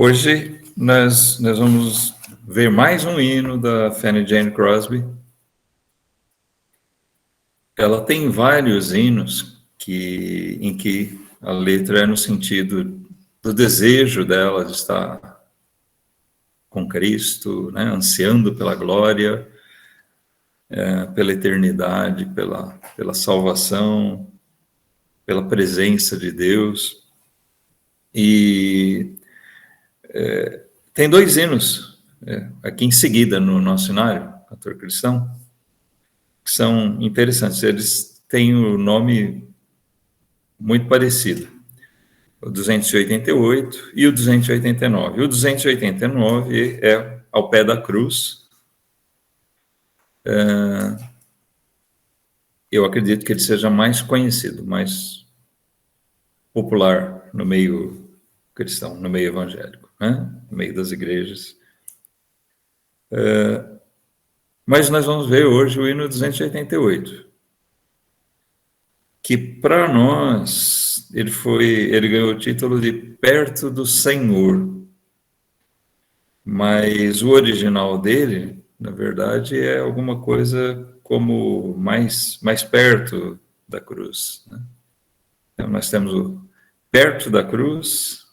Hoje nós vamos ver mais um hino da Fanny Jane Crosby. Ela tem vários hinos em que a letra é no sentido do desejo dela de estar com Cristo, né, ansiando pela glória, pela eternidade, pela salvação, pela presença de Deus. E tem dois hinos aqui em seguida no nosso cenário, Cantor Cristão, que são interessantes. Eles têm o nome muito parecido, o 288 e o 289. O 289 é Ao Pé da Cruz. Eu acredito que ele seja mais conhecido, mais popular no meio cristão, no meio evangélico, né? No meio das igrejas. Mas nós vamos ver hoje o hino 288, que para nós ele ganhou o título de Perto do Senhor, mas o original dele, na verdade, é alguma coisa como mais perto da cruz, né? Então nós temos o perto da cruz,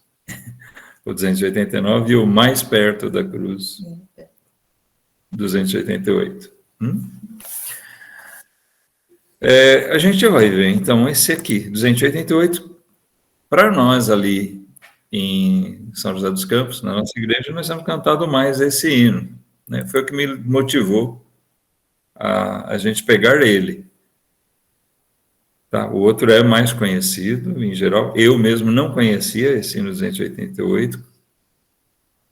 o 289, e o mais perto da cruz, 288. A gente vai ver, então, esse aqui, 288, para nós ali em São José dos Campos, na nossa igreja, nós temos cantado mais esse hino, né? Foi o que me motivou a gente pegar ele. Tá? O outro é mais conhecido, em geral. Eu mesmo não conhecia esse hino 288,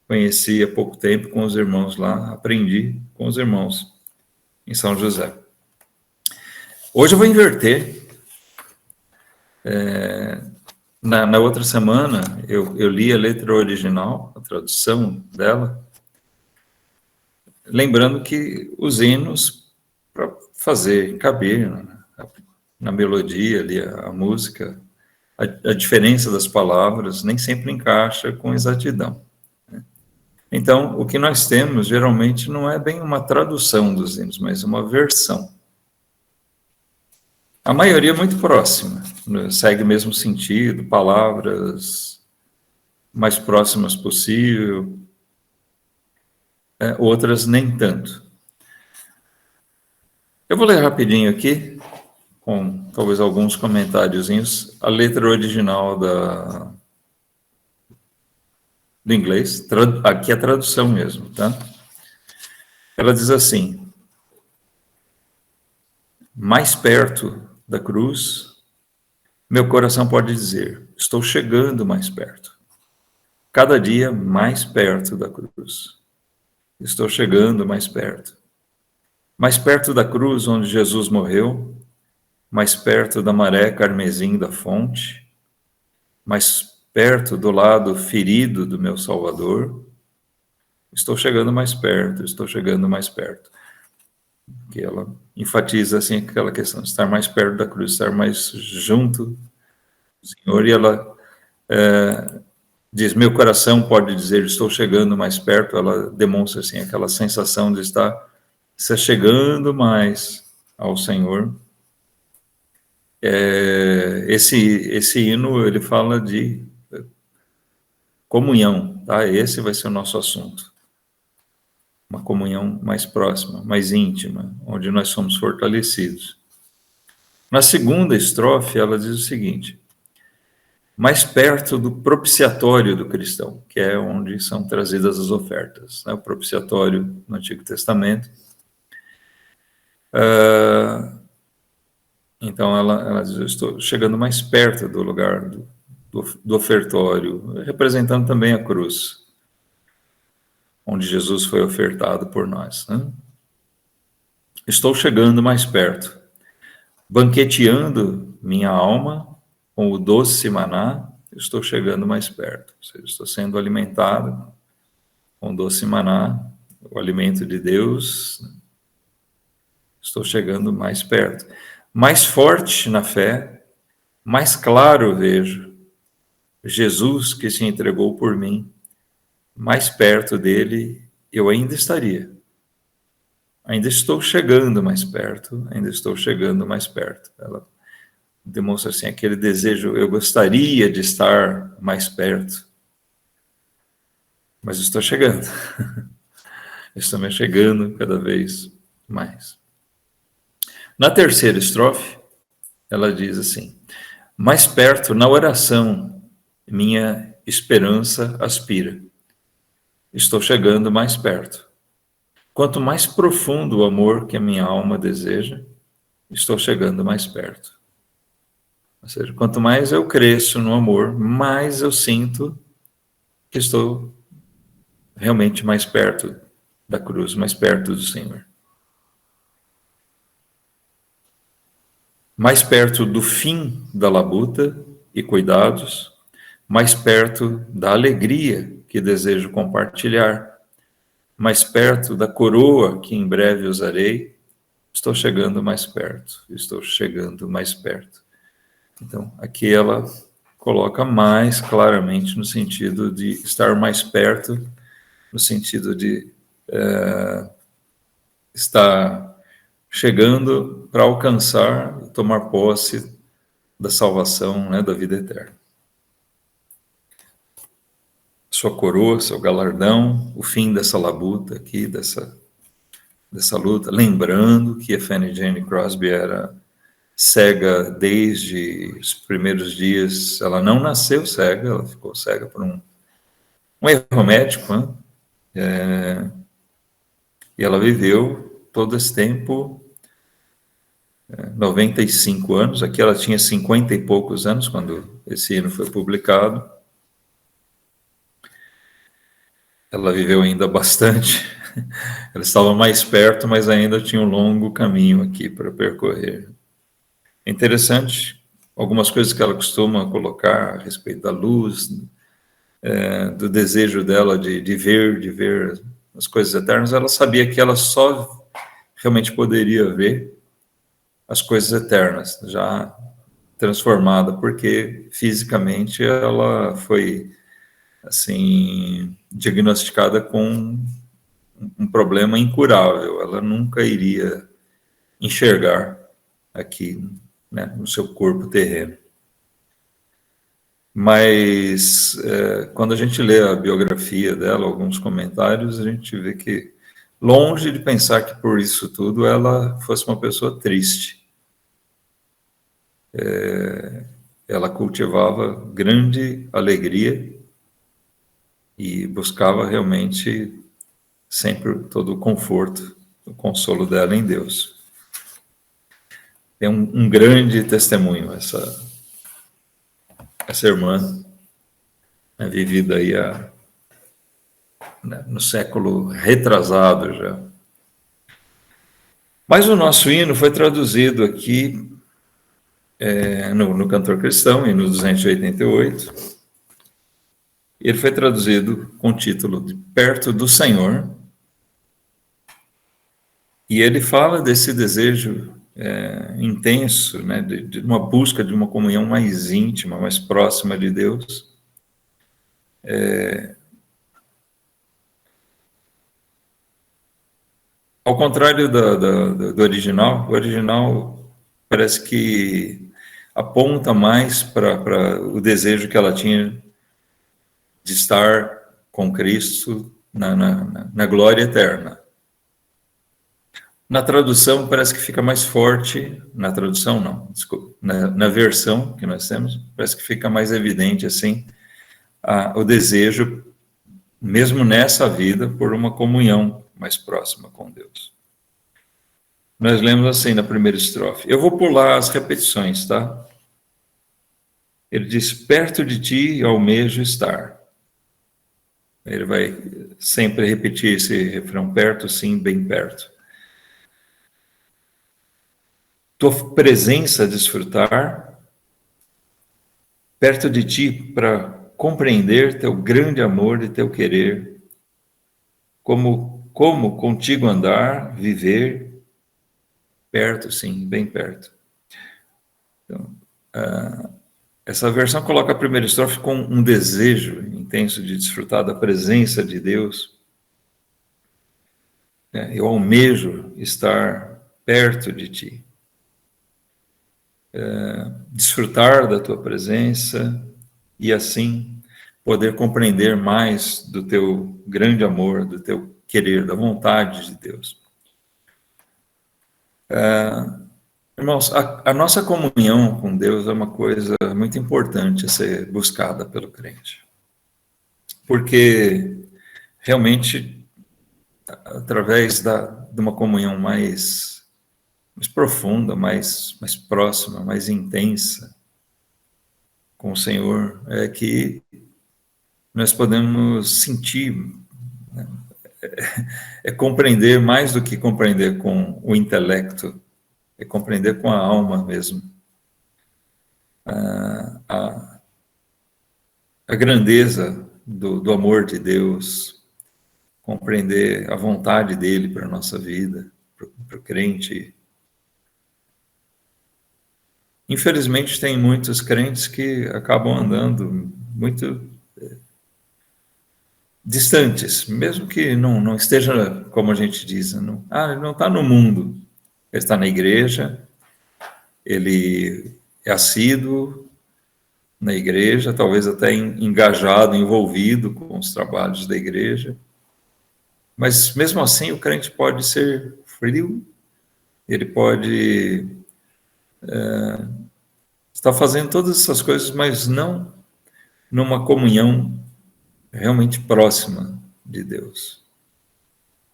conheci há pouco tempo com os irmãos lá, aprendi com os irmãos em São José. Hoje eu vou inverter. Na outra semana, eu li a letra original, a tradução dela, lembrando que os hinos, para fazer caber na melodia ali, a música, a diferença das palavras nem sempre encaixa com exatidão. Então, o que nós temos, geralmente, não é bem uma tradução dos hinos, mas uma versão. A maioria é muito próxima, segue o mesmo sentido, palavras mais próximas possível, outras nem tanto. Eu vou ler rapidinho aqui, com talvez alguns comentáriozinhos, a letra original do inglês, aqui é a tradução mesmo, tá? Ela diz assim: mais perto da cruz, meu coração pode dizer, estou chegando mais perto. Cada dia mais perto da cruz. Estou chegando mais perto. Mais perto da cruz onde Jesus morreu, mais perto da maré carmesim da fonte, mais perto do lado ferido do meu Salvador. Estou chegando mais perto, estou chegando mais perto. Que ela enfatiza assim aquela questão de estar mais perto da cruz, estar mais junto do Senhor, e ela diz, meu coração pode dizer, estou chegando mais perto. Ela demonstra assim aquela sensação de estar se chegando mais ao Senhor. Esse hino, ele fala de comunhão, tá? Esse vai ser o nosso assunto. Uma comunhão mais próxima, mais íntima, onde nós somos fortalecidos. Na segunda estrofe, ela diz o seguinte: mais perto do propiciatório do cristão, que é onde são trazidas as ofertas, né? O propiciatório no Antigo Testamento. Então, ela diz, eu estou chegando mais perto do lugar do ofertório, representando também a cruz, onde Jesus foi ofertado por nós, né? Estou chegando mais perto, banqueteando minha alma com o doce maná, estou chegando mais perto. Ou seja, estou sendo alimentado com o doce maná, o alimento de Deus. Estou chegando mais perto. Mais forte na fé, mais claro vejo Jesus que se entregou por mim, mais perto dele eu ainda estaria. Ainda estou chegando mais perto, ainda estou chegando mais perto. Ela demonstra assim aquele desejo, eu gostaria de estar mais perto, mas estou chegando. Estou me chegando cada vez mais. Na terceira estrofe, ela diz assim: mais perto na oração, minha esperança aspira. Estou chegando mais perto. Quanto mais profundo o amor que a minha alma deseja, estou chegando mais perto. Ou seja, quanto mais eu cresço no amor, mais eu sinto que estou realmente mais perto da cruz, mais perto do Senhor. Mais perto do fim da labuta e cuidados, mais perto da alegria que desejo compartilhar, mais perto da coroa que em breve usarei, estou chegando mais perto, estou chegando mais perto. Então, aqui ela coloca mais claramente no sentido de estar mais perto, no sentido de estar chegando para alcançar, tomar posse da salvação, né, da vida eterna. Sua coroa, seu galardão, o fim dessa labuta aqui, dessa luta, lembrando que a Fanny Jane Crosby era cega desde os primeiros dias, ela não nasceu cega, ela ficou cega por um erro médico, né? E ela viveu todo esse tempo, 95 anos, aqui ela tinha 50 e poucos anos quando esse hino foi publicado. Ela viveu ainda bastante, ela estava mais perto, mas ainda tinha um longo caminho aqui para percorrer. É interessante algumas coisas que ela costuma colocar a respeito da luz, do desejo dela de ver as coisas eternas. Ela sabia que ela só realmente poderia ver as coisas eternas, já transformada, porque fisicamente ela foi assim diagnosticada com um problema incurável. Ela nunca iria enxergar aqui, né, no seu corpo terreno. Mas quando a gente lê a biografia dela, alguns comentários, a gente vê que, longe de pensar que por isso tudo ela fosse uma pessoa triste, ela cultivava grande alegria e buscava realmente sempre todo o conforto, o consolo dela em Deus. Tem um grande testemunho essa irmã, né, vivida aí no século retrasado já. Mas o nosso hino foi traduzido aqui no Cantor Cristão, hino 288. Ele foi traduzido com o título de Perto do Senhor. E ele fala desse desejo intenso, né, de uma busca de uma comunhão mais íntima, mais próxima de Deus. Ao contrário do original, o original parece que aponta mais para o desejo que ela tinha de estar com Cristo na glória eterna. Na tradução parece que fica mais forte, na tradução não, desculpa, na versão que nós temos, parece que fica mais evidente assim o desejo, mesmo nessa vida, por uma comunhão mais próxima com Deus. Nós lemos assim na primeira estrofe. Eu vou pular as repetições, tá? Ele diz, perto de ti almejo estar. Ele vai sempre repetir esse refrão, perto sim, bem perto. Tua presença desfrutar, perto de ti para compreender teu grande amor e teu querer, como contigo andar, viver, perto sim, bem perto. Então, Essa versão coloca a primeira estrofe com um desejo intenso de desfrutar da presença de Deus. Eu almejo estar perto de ti, desfrutar da tua presença e assim poder compreender mais do teu grande amor, do teu querer, da vontade de Deus. Irmãos, a nossa comunhão com Deus é uma coisa muito importante a ser buscada pelo crente. Porque realmente, através de uma comunhão mais profunda, mais próxima, mais intensa com o Senhor, é que nós podemos sentir, né? É compreender mais do que compreender com o intelecto, é compreender com a alma mesmo. A grandeza do amor de Deus, compreender a vontade dele para a nossa vida, para o crente. Infelizmente, tem muitos crentes que acabam andando muito distantes, mesmo que não esteja, como a gente diz, ele não está no mundo, ele está na igreja, ele é assíduo na igreja, talvez até engajado, envolvido com os trabalhos da igreja, mas mesmo assim o crente pode ser frio, ele pode estar fazendo todas essas coisas, mas não numa comunhão realmente próxima de Deus,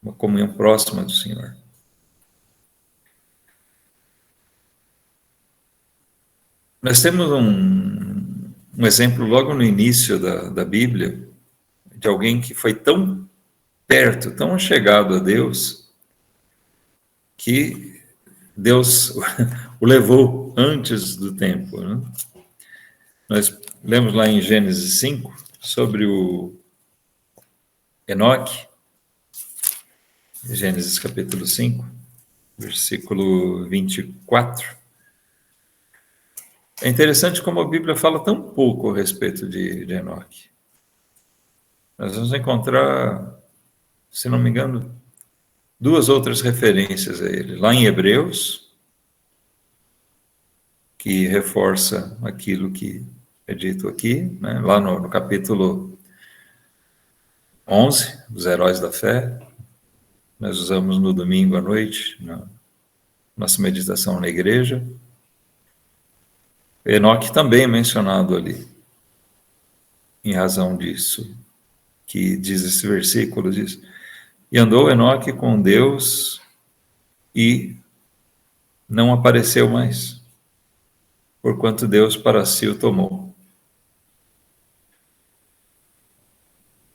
uma comunhão próxima do Senhor. Nós temos um exemplo logo no início da Bíblia, de alguém que foi tão perto, tão chegado a Deus, que Deus o levou antes do tempo, né? Nós lemos lá em Gênesis 5 sobre o Enoque, Gênesis capítulo 5, versículo 24. É interessante como a Bíblia fala tão pouco a respeito de Enoque. Nós vamos encontrar, se não me engano, 2 outras referências a ele. Lá em Hebreus, que reforça aquilo que é dito aqui, né? Lá no capítulo 11, os heróis da fé, nós usamos no domingo à noite, na nossa meditação na igreja. Enoque também é mencionado ali, em razão disso, que diz esse versículo, diz: e andou Enoque com Deus e não apareceu mais, porquanto Deus para si o tomou.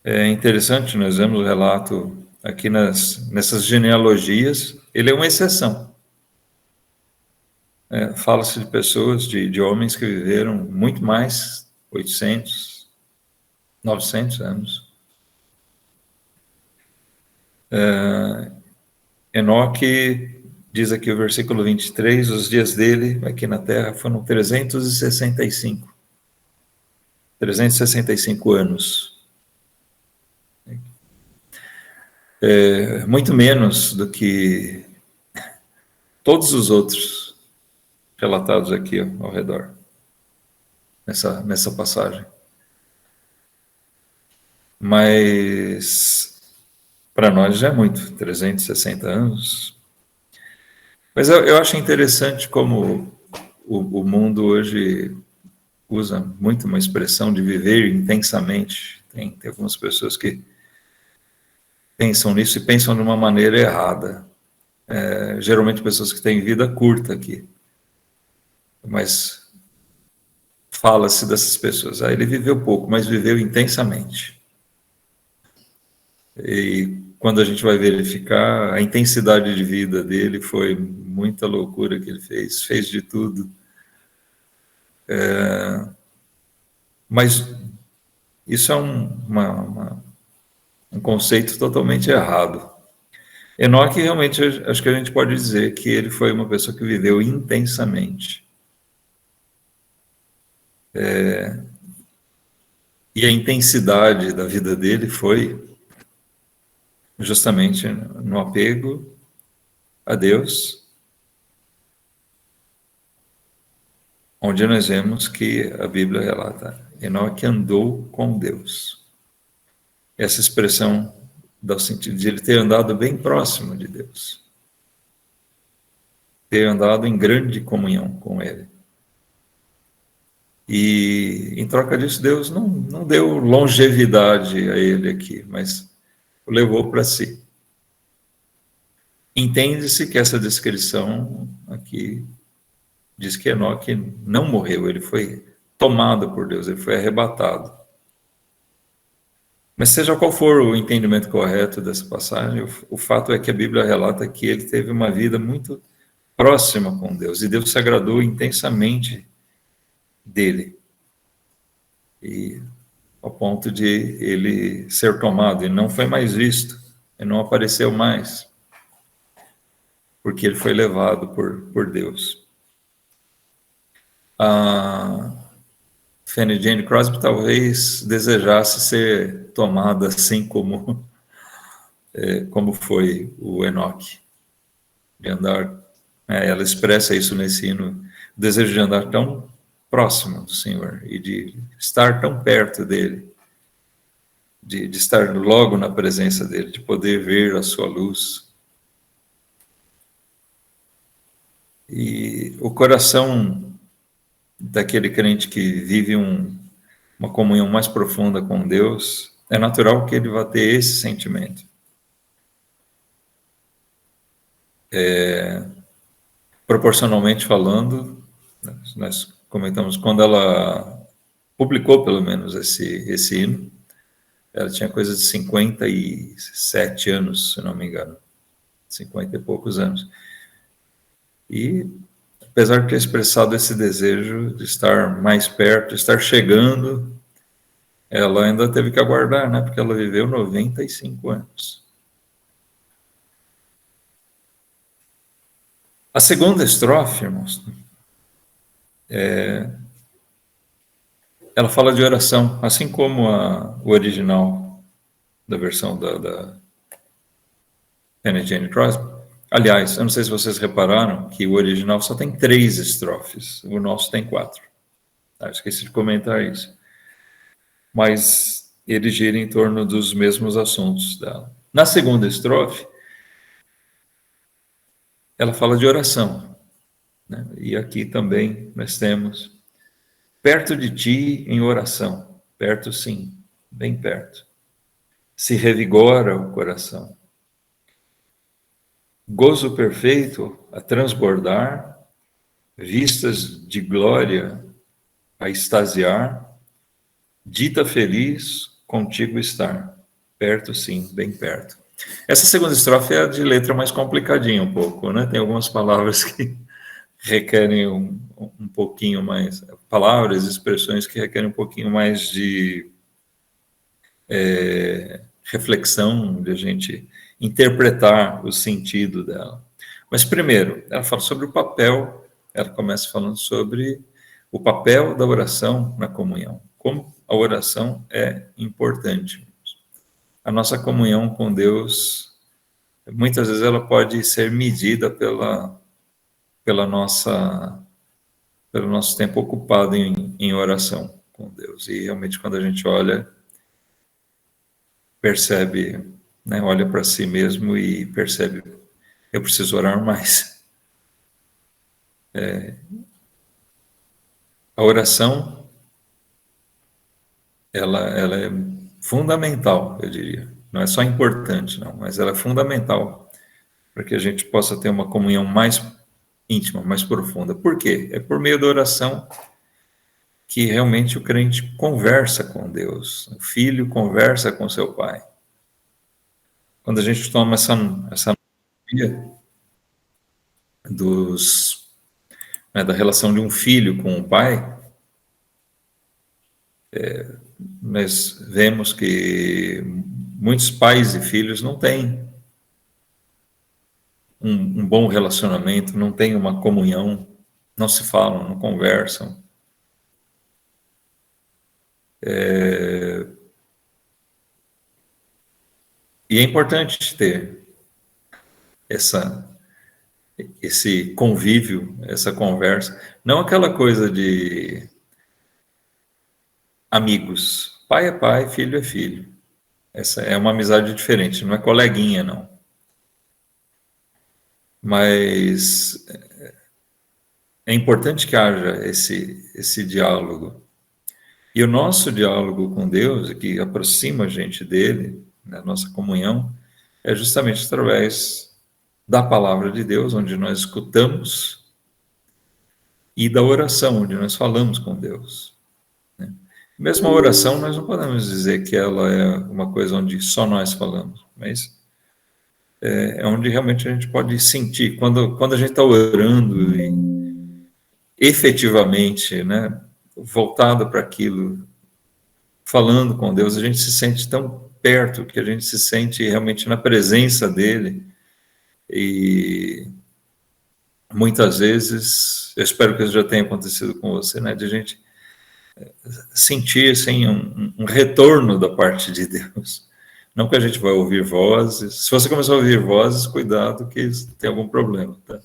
É interessante, nós vemos o relato aqui nessas genealogias, ele é uma exceção. Fala-se de pessoas, de homens que viveram muito mais, 800, 900 anos. Enoque, diz aqui o versículo 23, os dias dele aqui na terra foram 365 anos. Muito menos do que todos os outros relatados aqui ao redor, nessa passagem. Mas para nós já é muito, 360 anos. Mas eu acho interessante como o mundo hoje usa muito uma expressão de viver intensamente. Tem algumas pessoas que pensam nisso e pensam de uma maneira errada. Geralmente pessoas que têm vida curta aqui. Mas fala-se dessas pessoas. Ele viveu pouco, mas viveu intensamente. E quando a gente vai verificar, a intensidade de vida dele foi muita loucura que ele fez de tudo. Mas isso é um conceito totalmente errado. Enoque, realmente, acho que a gente pode dizer que ele foi uma pessoa que viveu intensamente. E a intensidade da vida dele foi justamente no apego a Deus, onde nós vemos que a Bíblia relata: Enoque andou com Deus. Essa expressão dá o sentido de ele ter andado bem próximo de Deus, ter andado em grande comunhão com Ele. E, em troca disso, Deus não deu longevidade a ele aqui, mas o levou para si. Entende-se que essa descrição aqui diz que Enoque não morreu, ele foi tomado por Deus, ele foi arrebatado. Mas seja qual for o entendimento correto dessa passagem, o fato é que a Bíblia relata que ele teve uma vida muito próxima com Deus, e Deus se agradou intensamente dele, e ao ponto de ele ser tomado, e não foi mais visto, e não apareceu mais, porque ele foi levado por Deus. A Fanny Jane Crosby talvez desejasse ser tomada assim como foi o Enoque, de andar, ela expressa isso nesse hino, o desejo de andar tão próximo do Senhor e de estar tão perto dele, de estar logo na presença dele, de poder ver a sua luz. E o coração daquele crente que vive uma comunhão mais profunda com Deus, é natural que ele vá ter esse sentimento. Proporcionalmente falando, nós comentamos, quando ela publicou pelo menos esse hino, ela tinha coisa de 57 anos, se não me engano, 50 e poucos anos. E apesar de ter expressado esse desejo de estar mais perto, de estar chegando, ela ainda teve que aguardar, né? Porque ela viveu 95 anos. A segunda estrofe, irmãos, ela fala de oração, assim como o original da versão da Fanny Jane Crosby. Aliás, eu não sei se vocês repararam que o original só tem 3 estrofes, o nosso tem 4. Esqueci de comentar isso. Mas ele gira em torno dos mesmos assuntos dela. Na segunda estrofe, ela fala de oração, né? E aqui também nós temos: perto de ti em oração, perto sim, bem perto, se revigora o coração. Gozo perfeito a transbordar, vistas de glória a extasiar, dita feliz contigo estar, perto sim, bem perto. Essa segunda estrofe é a de letra mais complicadinha um pouco, né? Tem algumas palavras que requerem um pouquinho mais, palavras, expressões que requerem um pouquinho mais de reflexão, de a gente interpretar o sentido dela. Mas primeiro, ela fala sobre o papel, ela começa falando sobre o papel da oração na comunhão, como a oração é importante. A nossa comunhão com Deus, muitas vezes ela pode ser medida pelo nosso tempo ocupado em oração com Deus. E realmente quando a gente olha, percebe, né, olha para si mesmo e percebe: eu preciso orar mais. A oração, ela é fundamental, eu diria. Não é só importante, não, mas ela é fundamental para que a gente possa ter uma comunhão mais íntima, mais profunda. Por quê? É por meio da oração que realmente o crente conversa com Deus. O filho conversa com seu pai. Quando a gente toma essa analogia da relação de um filho com o pai, nós vemos que muitos pais e filhos não têm um bom relacionamento, não têm uma comunhão, não se falam, não conversam. E é importante ter esse convívio, essa conversa, não aquela coisa de amigos. Pai é pai, filho é filho. Essa é uma amizade diferente, não é coleguinha, não. Mas é importante que haja esse diálogo. E o nosso diálogo com Deus, que aproxima a gente dele, na nossa comunhão, é justamente através da palavra de Deus, onde nós escutamos, e da oração, onde nós falamos com Deus. Mesmo a oração, nós não podemos dizer que ela é uma coisa onde só nós falamos, mas é onde realmente a gente pode sentir. Quando a gente está orando e efetivamente, né, voltado para aquilo, falando com Deus, a gente se sente tão perto, que a gente se sente realmente na presença dele. E muitas vezes, eu espero que isso já tenha acontecido com você, né, de a gente sentir assim, um retorno da parte de Deus. Não que a gente vai ouvir vozes. Se você começar a ouvir vozes, cuidado que tem algum problema, tá?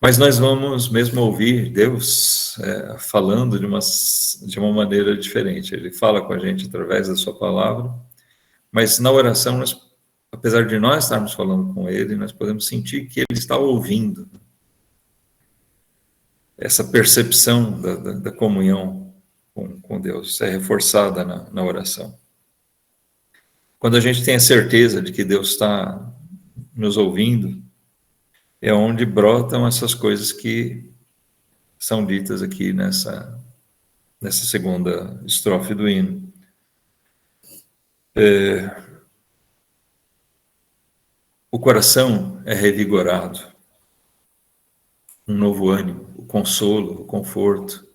Mas nós vamos mesmo ouvir Deus falando de uma maneira diferente. Ele fala com a gente através da sua palavra, mas na oração, apesar de nós estarmos falando com Ele, nós podemos sentir que Ele está ouvindo. Essa percepção da comunhão com Deus é reforçada na oração. Quando a gente tem a certeza de que Deus está nos ouvindo, é onde brotam essas coisas que são ditas aqui nessa segunda estrofe do hino. O coração é revigorado, um novo ânimo, o consolo, o conforto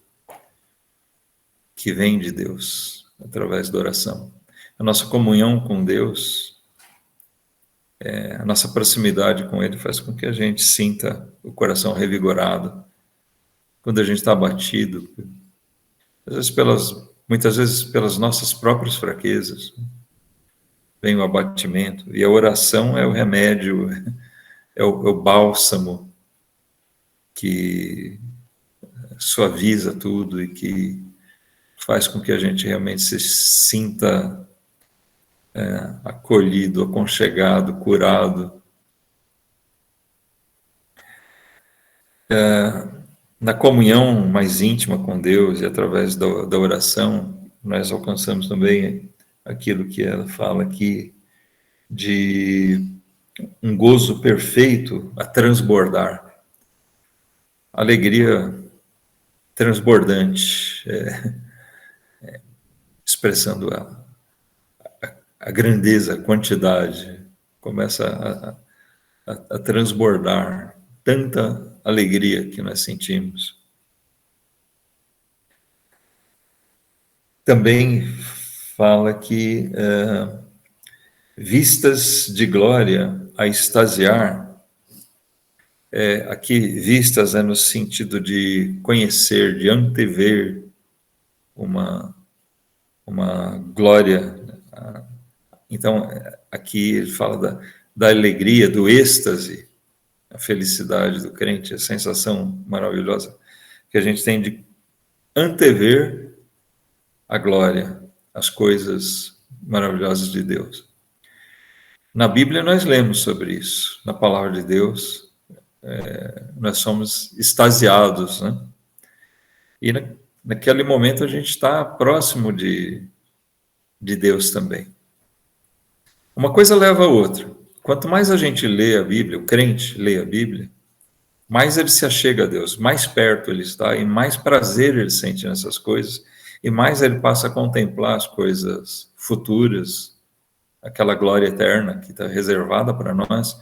que vem de Deus através da oração. A nossa comunhão com Deus, a nossa proximidade com Ele faz com que a gente sinta o coração revigorado. Quando a gente está abatido, muitas vezes pelas nossas próprias fraquezas, vem o abatimento. E a oração é o remédio, é o bálsamo que suaviza tudo e que faz com que a gente realmente se sinta acolhido, aconchegado, curado. Na comunhão mais íntima com Deus e através da oração, nós alcançamos também aquilo que ela fala aqui, de um gozo perfeito a transbordar. Alegria transbordante, expressando a grandeza, a quantidade, começa a transbordar tanta alegria que nós sentimos. Também fala que vistas de glória a extasiar, aqui vistas no sentido de conhecer, de antever uma glória. Então, aqui ele fala da alegria, do êxtase, a felicidade do crente, a sensação maravilhosa que a gente tem de antever a glória, as coisas maravilhosas de Deus. Na Bíblia nós lemos sobre isso, na palavra de Deus, nós somos extasiados, né? E naquele momento a gente está próximo de Deus também. Uma coisa leva a outra. Quanto mais a gente lê a Bíblia, o crente lê a Bíblia, mais ele se achega a Deus, mais perto ele está e mais prazer ele sente nessas coisas, e mais ele passa a contemplar as coisas futuras, aquela glória eterna que está reservada para nós.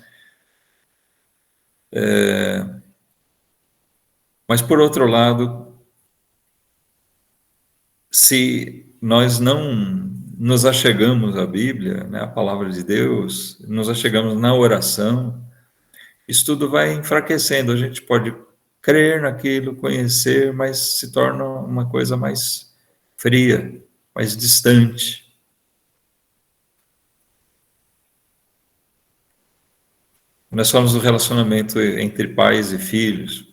Mas, por outro lado, se nós não nos achegamos à Bíblia, né, à palavra de Deus, nos achegamos na oração, isso tudo vai enfraquecendo. A gente pode crer naquilo, conhecer, mas se torna uma coisa mais fria, mais distante. Nós falamos do relacionamento entre pais e filhos,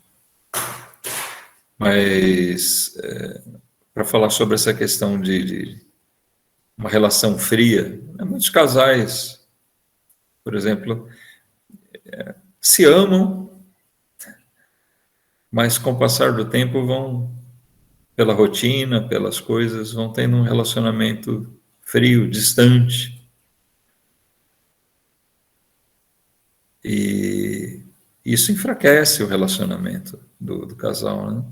mas para falar sobre essa questão de uma relação fria, muitos casais, por exemplo, se amam, mas com o passar do tempo vão, pela rotina, pelas coisas, vão tendo um relacionamento frio, distante. E isso enfraquece o relacionamento do casal, né?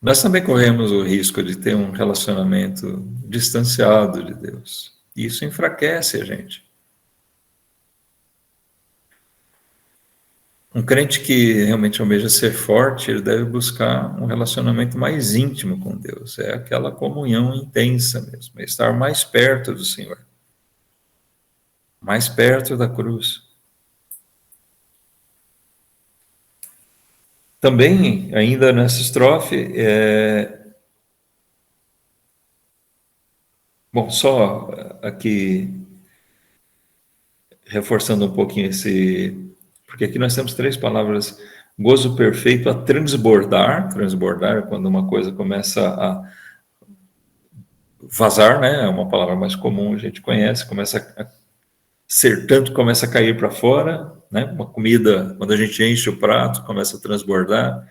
Nós também corremos o risco de ter um relacionamento distanciado de Deus. E isso enfraquece a gente. Um crente que realmente almeja ser forte, ele deve buscar um relacionamento mais íntimo com Deus. É aquela comunhão intensa mesmo, é estar mais perto do Senhor, mais perto da cruz. Também, ainda nessa estrofe, bom, só aqui reforçando um pouquinho porque aqui nós temos 3 palavras: gozo perfeito a transbordar. Transbordar é quando uma coisa começa a vazar, né? É uma palavra mais comum, a gente conhece, começa a ser tanto que começa a cair para fora, né? Uma comida, quando a gente enche o prato, começa a transbordar.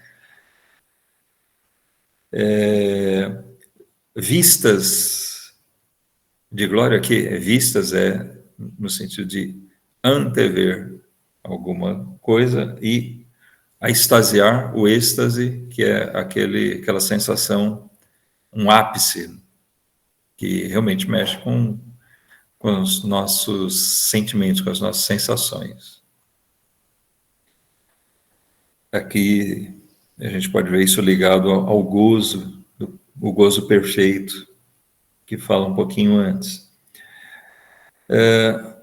Vistas de glória, aqui, vistas no sentido de antever alguma coisa, e a extasiar, o êxtase, que é aquela sensação, um ápice, que realmente mexe com os nossos sentimentos, com as nossas sensações. Aqui a gente pode ver isso ligado ao gozo, o gozo perfeito, que fala um pouquinho antes.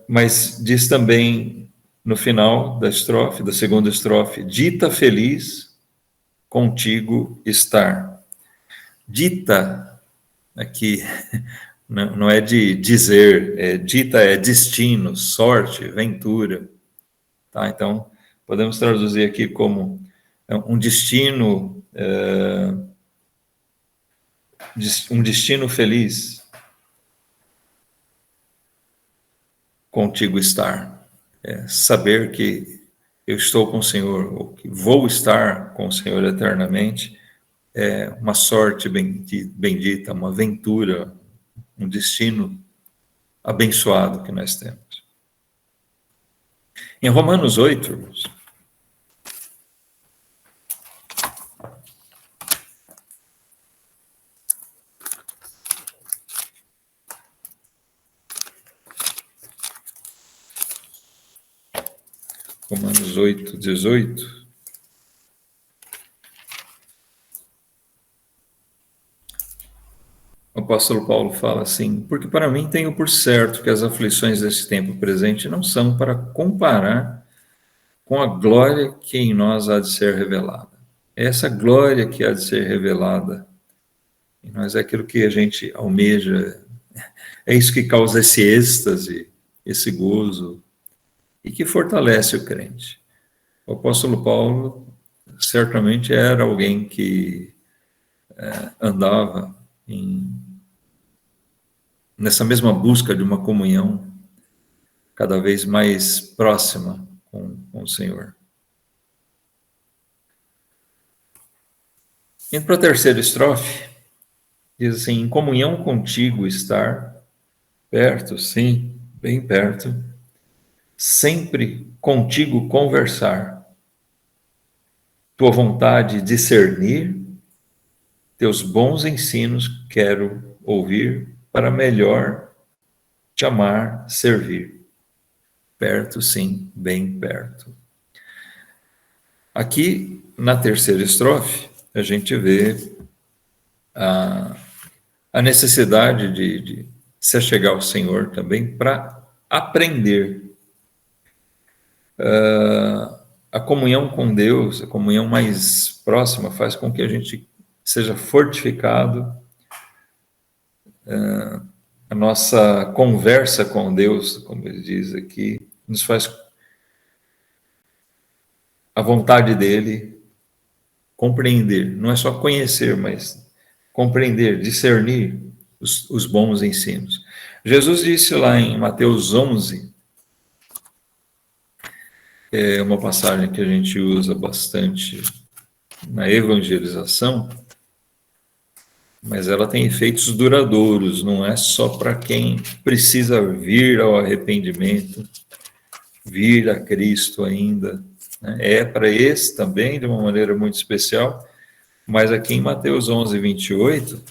Mas diz também no final da estrofe, da segunda estrofe: dita feliz contigo estar. Dita, aqui, não é de dizer, dita é destino, sorte, ventura. Tá? Então, podemos traduzir aqui como um destino, um destino feliz, contigo estar. Saber que eu estou com o Senhor, ou que vou estar com o Senhor eternamente, é uma sorte bendita, uma ventura, um destino abençoado que nós temos. Em Romanos 8, irmãos, Romanos 8, 18, o apóstolo Paulo fala assim: porque para mim tenho por certo que as aflições desse tempo presente não são para comparar com a glória que em nós há de ser revelada. É essa glória que há de ser revelada em nós, é aquilo que a gente almeja, é isso que causa esse êxtase, esse gozo, e que fortalece o crente. O apóstolo Paulo certamente era alguém que andava nessa mesma busca de uma comunhão cada vez mais próxima com o Senhor. Indo para a terceira estrofe, diz assim: em comunhão contigo estar, perto, sim, bem perto, sempre contigo conversar, tua vontade discernir, teus bons ensinos quero ouvir, para melhor te amar, servir. Perto, sim, bem perto. Aqui, na terceira estrofe, a gente vê a necessidade de se achegar ao Senhor também para aprender. A comunhão com Deus, a comunhão mais próxima, faz com que a gente seja fortificado, a nossa conversa com Deus, como ele diz aqui, nos faz a vontade dele compreender, não é só conhecer, mas compreender, discernir os bons ensinos. Jesus disse lá em Mateus 11, é uma passagem que a gente usa bastante na evangelização, mas ela tem efeitos duradouros, não é só para quem precisa vir ao arrependimento, vir a Cristo ainda, né? É para esse também, de uma maneira muito especial, mas aqui em Mateus 11, 28,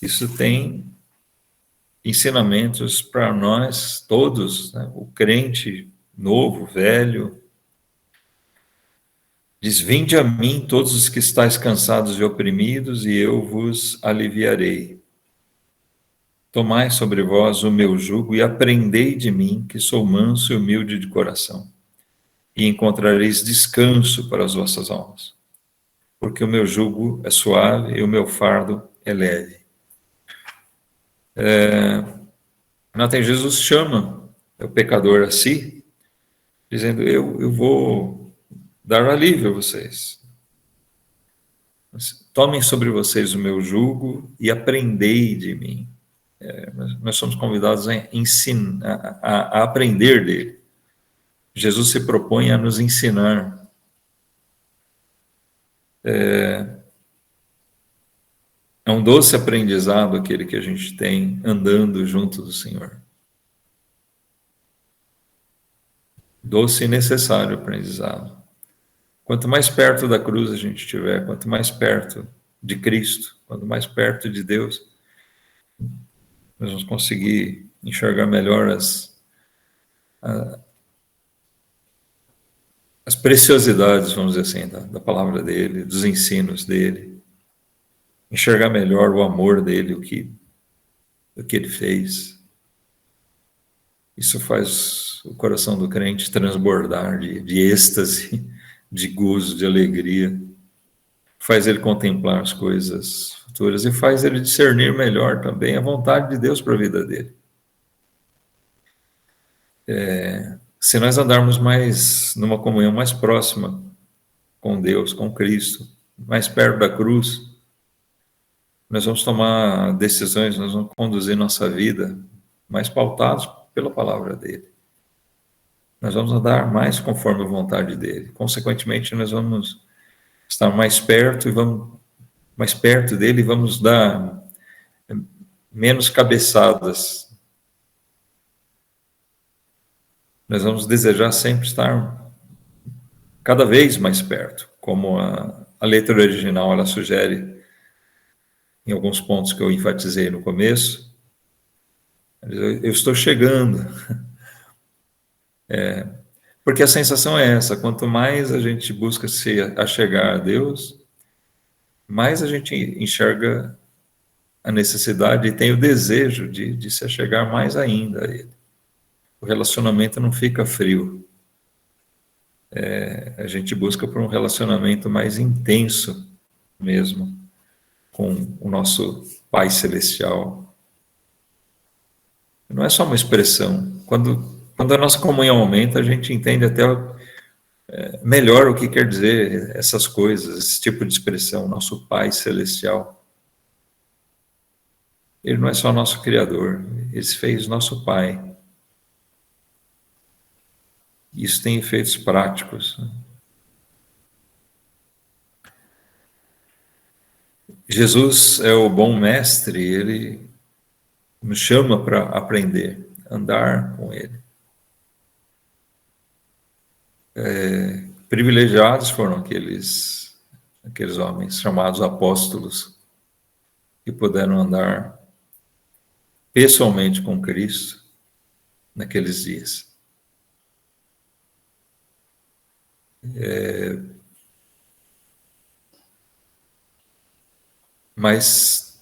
isso tem ensinamentos para nós todos, né? O crente novo, velho, diz: vinde a mim todos os que estáis cansados e oprimidos, e eu vos aliviarei. Tomai sobre vós o meu jugo e aprendei de mim, que sou manso e humilde de coração, e encontrareis descanso para as vossas almas. Porque o meu jugo é suave e o meu fardo é leve. Até Jesus chama o pecador a si, dizendo: eu vou dar alívio a vocês. Tomem sobre vocês o meu jugo e aprendei de mim. Nós somos convidados a ensinar, a aprender dele. Jesus se propõe a nos ensinar. É um doce aprendizado aquele que a gente tem andando junto do Senhor. Doce e necessário aprendizado. Quanto mais perto da cruz a gente estiver, quanto mais perto de Cristo, quanto mais perto de Deus, nós vamos conseguir enxergar melhor as preciosidades, vamos dizer assim, da palavra dele, dos ensinos dele, enxergar melhor o amor dele, o que ele fez. Isso faz o coração do crente transbordar de êxtase, de gozo, de alegria. Faz ele contemplar as coisas futuras e faz ele discernir melhor também a vontade de Deus para a vida dele. Se nós andarmos mais numa comunhão mais próxima com Deus, com Cristo, mais perto da cruz, nós vamos tomar decisões, nós vamos conduzir nossa vida mais pautados pela palavra dele. Nós vamos andar mais conforme a vontade dele. Consequentemente, nós vamos estar mais perto e vamos mais perto dele e vamos dar menos cabeçadas. Nós vamos desejar sempre estar cada vez mais perto, como a letra original ela sugere em alguns pontos que eu enfatizei no começo. Eu estou chegando. Porque a sensação é essa: quanto mais a gente busca se achegar a Deus, mais a gente enxerga a necessidade e tem o desejo de se achegar mais ainda a Ele. O relacionamento não fica frio. A gente busca por um relacionamento mais intenso mesmo com o nosso Pai Celestial. Não é só uma expressão. Quando a nossa comunhão aumenta, a gente entende até melhor o que quer dizer essas coisas, esse tipo de expressão, nosso Pai Celestial. Ele não é só nosso Criador, Ele se fez nosso Pai. Isso tem efeitos práticos. Jesus é o bom mestre, Ele nos chama para aprender, andar com Ele. Privilegiados foram aqueles homens chamados apóstolos que puderam andar pessoalmente com Cristo naqueles dias. Mas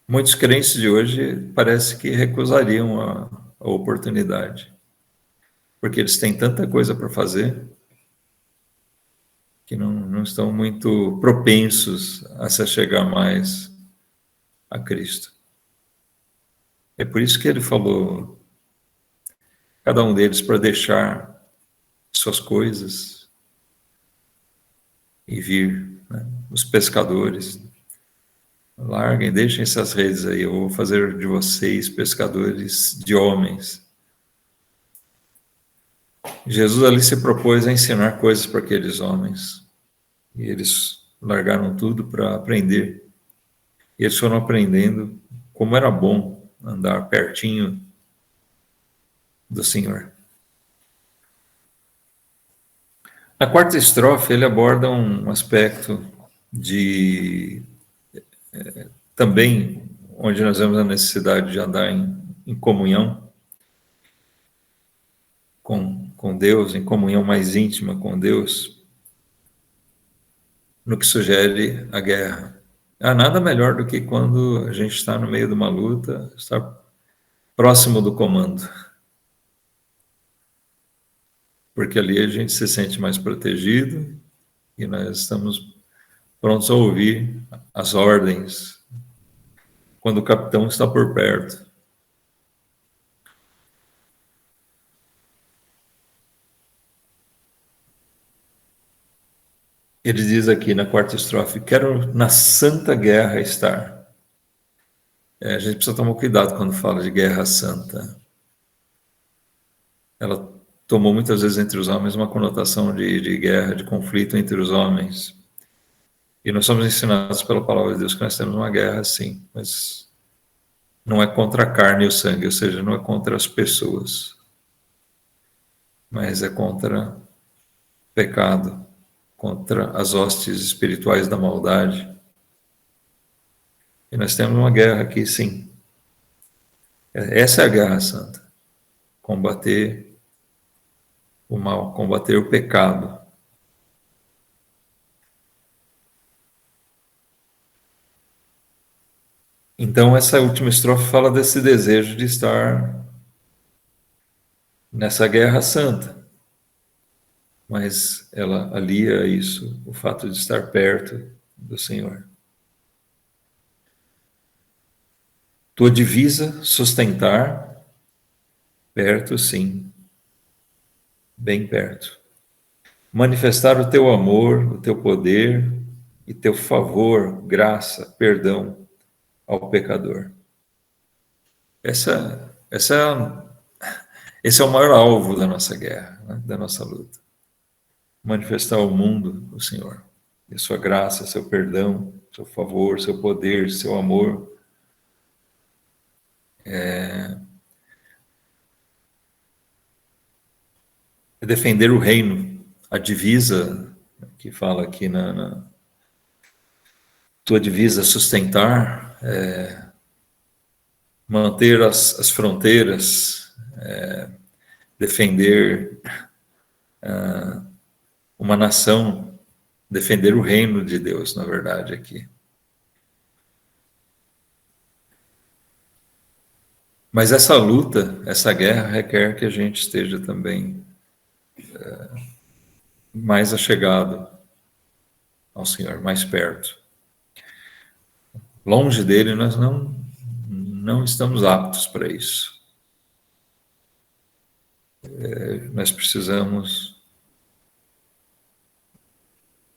muitos crentes de hoje parece que recusariam a oportunidade, porque eles têm tanta coisa para fazer, que não estão muito propensos a se chegar mais a Cristo. É por isso que ele falou, cada um deles, para deixar suas coisas e vir, né? Os pescadores, larguem, deixem essas redes aí, eu vou fazer de vocês pescadores de homens. Jesus ali se propôs a ensinar coisas para aqueles homens, e eles largaram tudo para aprender. E eles foram aprendendo como era bom andar pertinho do Senhor. Na quarta estrofe, ele aborda um aspecto de também onde nós vemos a necessidade de andar em comunhão com Deus, em comunhão mais íntima com Deus, no que sugere a guerra. Há nada melhor do que quando a gente está no meio de uma luta, estar próximo do comando. Porque ali a gente se sente mais protegido e nós estamos prontos a ouvir as ordens quando o capitão está por perto. Ele diz aqui na quarta estrofe: quero na santa guerra estar. A gente precisa tomar cuidado quando fala de guerra santa. Ela tomou muitas vezes entre os homens uma conotação de guerra, de conflito entre os homens. E nós somos ensinados pela palavra de Deus que nós temos uma guerra, sim, mas não é contra a carne e o sangue, ou seja, não é contra as pessoas, mas é contra o pecado, contra as hostes espirituais da maldade. E nós temos uma guerra aqui, sim. Essa é a guerra santa. Combater o mal, combater o pecado. Então, essa última estrofe fala desse desejo de estar nessa guerra santa. Mas ela alia a isso, o fato de estar perto do Senhor. Tua divisa sustentar, perto sim, bem perto. Manifestar o teu amor, o teu poder e teu favor, graça, perdão ao pecador. Esse é o maior alvo da nossa guerra, né, da nossa luta. Manifestar ao mundo o Senhor, a sua graça, seu perdão, seu favor, seu poder, seu amor. É defender o reino, a divisa que fala aqui na tua divisa sustentar, manter as fronteiras, defender uma nação, defender o reino de Deus, na verdade, aqui. Mas essa luta, essa guerra requer que a gente esteja também mais achegado ao Senhor, mais perto. Longe dele, nós não estamos aptos para isso. Nós precisamos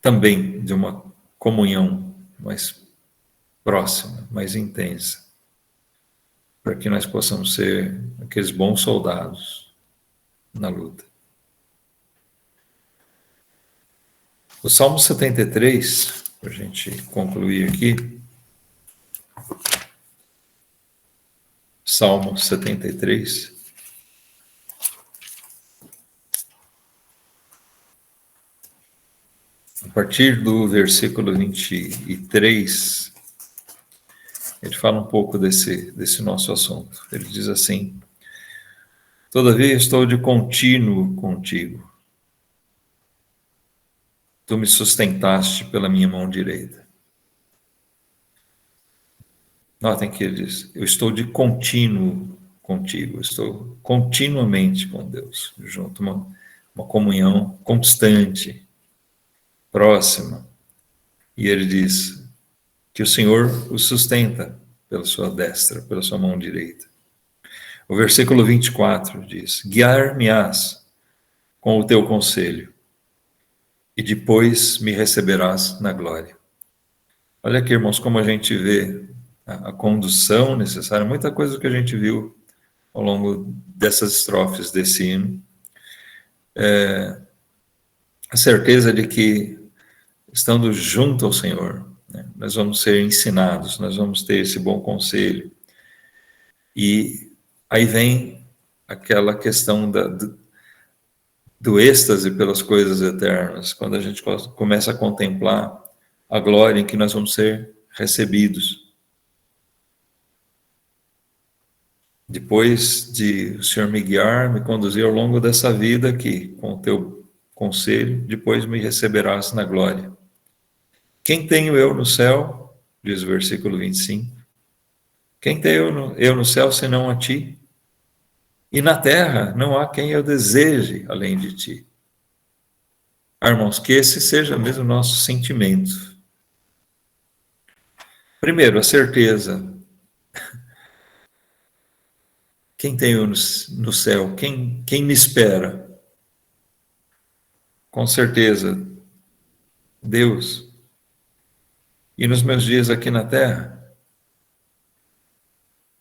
também de uma comunhão mais próxima, mais intensa, para que nós possamos ser aqueles bons soldados na luta. O Salmo 73, para a gente concluir aqui, Salmo 73, a partir do versículo 23, ele fala um pouco desse nosso assunto. Ele diz assim: todavia estou de contínuo contigo. Tu me sustentaste pela minha mão direita. Notem que ele diz: eu estou de contínuo contigo, estou continuamente com Deus, junto, uma comunhão constante, próxima. E ele diz que o Senhor o sustenta pela sua destra, pela sua mão direita. O versículo 24 diz: guiar-me-ás com o teu conselho, e depois me receberás na glória. Olha aqui, irmãos, como a gente vê a condução necessária, muita coisa que a gente viu ao longo dessas estrofes desse hino. A certeza de que, estando junto ao Senhor, né, nós vamos ser ensinados, nós vamos ter esse bom conselho. E aí vem aquela questão do êxtase pelas coisas eternas, quando a gente começa a contemplar a glória em que nós vamos ser recebidos. Depois de o Senhor me guiar, me conduzir ao longo dessa vida aqui, com o teu conselho, depois me receberás na glória. Quem tenho eu no céu? Diz o versículo 25. Quem tenho eu no céu senão a ti? E na terra não há quem eu deseje além de ti. Irmãos, que esse seja mesmo o nosso sentimento. Primeiro, a certeza. Quem tenho no céu? Quem me espera? Com certeza, Deus. E nos meus dias aqui na terra,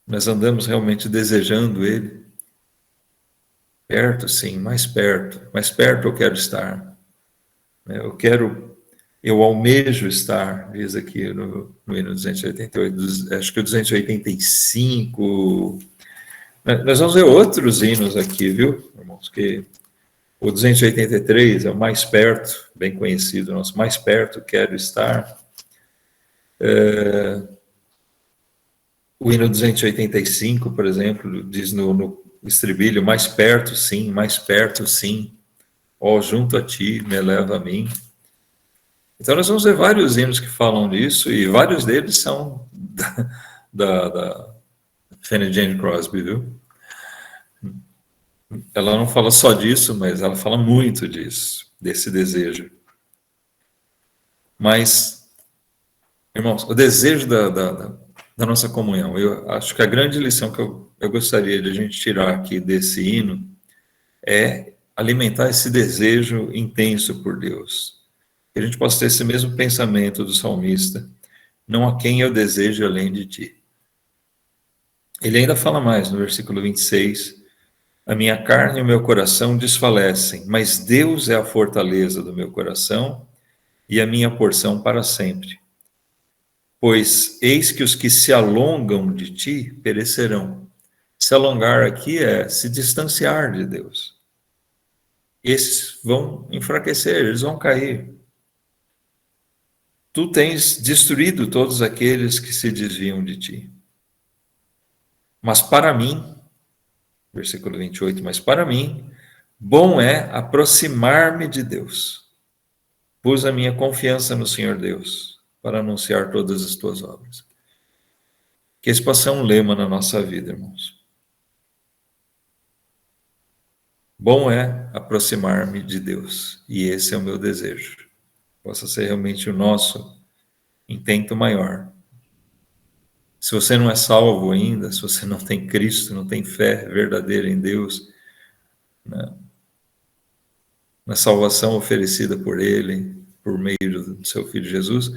nós andamos realmente desejando Ele. Perto, sim, mais perto eu quero estar. Eu almejo estar, diz aqui no hino 288, acho que o 285. Nós vamos ver outros hinos aqui, viu, irmãos, que o 283 é o mais perto, bem conhecido nosso, mais perto quero estar. O hino 285, por exemplo, diz no estribilho, mais perto sim, ó, junto a ti, me leva a mim. Então nós vamos ver vários hinos que falam disso, e vários deles são da Fanny Jane Crosby, viu? Ela não fala só disso, mas ela fala muito disso, desse desejo. Mas, irmãos, o desejo da nossa comunhão, eu acho que a grande lição que eu gostaria de a gente tirar aqui desse hino é alimentar esse desejo intenso por Deus. Que a gente possa ter esse mesmo pensamento do salmista: não há quem eu deseje além de ti. Ele ainda fala mais no versículo 26, a minha carne e o meu coração desfalecem, mas Deus é a fortaleza do meu coração e a minha porção para sempre. Pois eis que os que se alongam de ti perecerão. Se alongar aqui é se distanciar de Deus. Esses vão enfraquecer, eles vão cair. Tu tens destruído todos aqueles que se desviam de ti. Mas para mim, versículo 28, mas para mim, bom é aproximar-me de Deus. Pus a minha confiança no Senhor Deus para anunciar todas as tuas obras. Que esse possa ser um lema na nossa vida, irmãos. Bom é aproximar-me de Deus, e esse é o meu desejo. Possa ser realmente o nosso intento maior. Se você não é salvo ainda, se você não tem Cristo, não tem fé verdadeira em Deus, na salvação oferecida por Ele, por meio do seu Filho Jesus,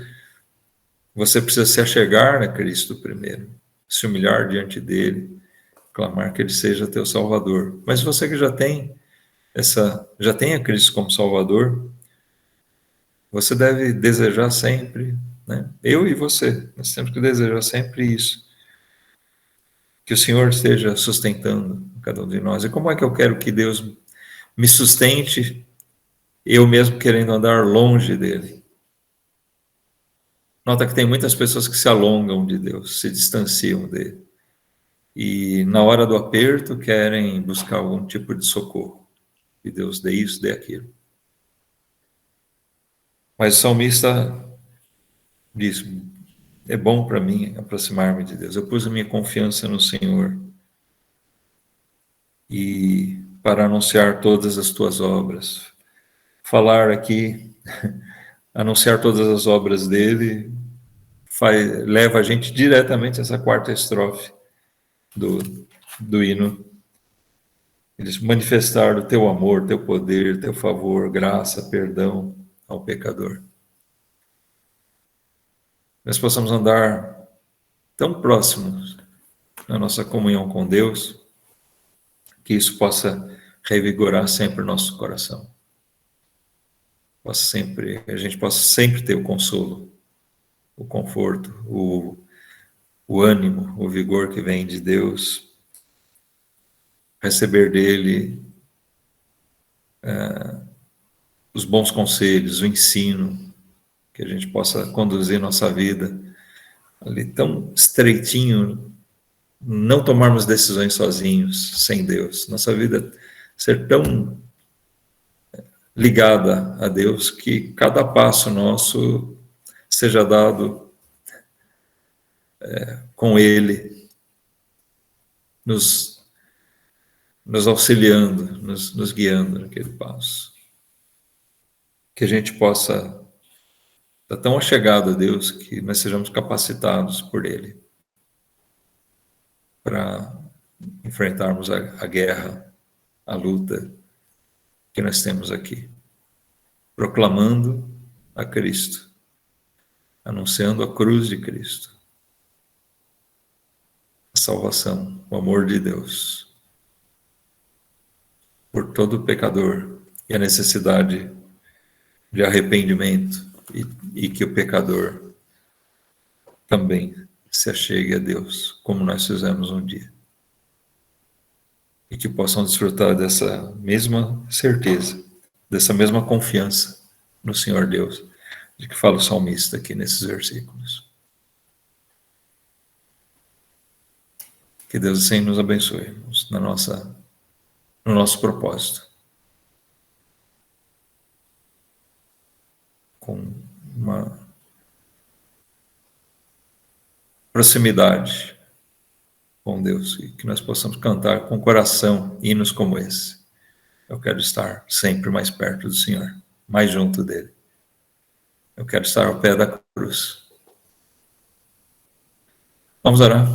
você precisa se achegar a Cristo primeiro, se humilhar diante dele, clamar que Ele seja teu Salvador. Mas você que já tem a Cristo como Salvador, você deve desejar sempre, né? Eu e você, nós temos que desejar sempre isso, que o Senhor esteja sustentando cada um de nós. E como é que eu quero que Deus me sustente, eu mesmo querendo andar longe dele? Nota que tem muitas pessoas que se alongam de Deus, se distanciam dele. E na hora do aperto querem buscar algum tipo de socorro. Que Deus dê isso, dê aquilo. Mas o salmista diz: é bom para mim aproximar-me de Deus. Eu pus a minha confiança no Senhor. E para anunciar todas as tuas obras. Falar aqui anunciar todas as obras dele, leva a gente diretamente a essa quarta estrofe do hino. Eles manifestaram o teu amor, teu poder, teu favor, graça, perdão ao pecador. Nós possamos andar tão próximos na nossa comunhão com Deus, que isso possa revigorar sempre o nosso coração. A gente possa sempre ter o consolo, o conforto, o ânimo, o vigor que vem de Deus, receber dele os bons conselhos, o ensino, que a gente possa conduzir nossa vida ali tão estreitinho, não tomarmos decisões sozinhos, sem Deus. Nossa vida ser tão ligada a Deus que cada passo nosso seja dado com Ele, nos auxiliando, nos guiando naquele passo. Que a gente possa estar tão achegado a Deus que nós sejamos capacitados por Ele para enfrentarmos a guerra, a luta que nós temos aqui, proclamando a Cristo, anunciando a cruz de Cristo, a salvação, o amor de Deus por todo pecador e a necessidade de arrependimento e que o pecador também se achegue a Deus, como nós fizemos um dia. E que possam desfrutar dessa mesma certeza, dessa mesma confiança no Senhor Deus, de que fala o salmista aqui nesses versículos. Que Deus assim nos abençoe no nosso propósito. Com uma proximidade com Deus e que nós possamos cantar com coração hinos como esse. Eu quero estar sempre mais perto do Senhor, mais junto dele. Eu quero estar ao pé da cruz. Vamos orar.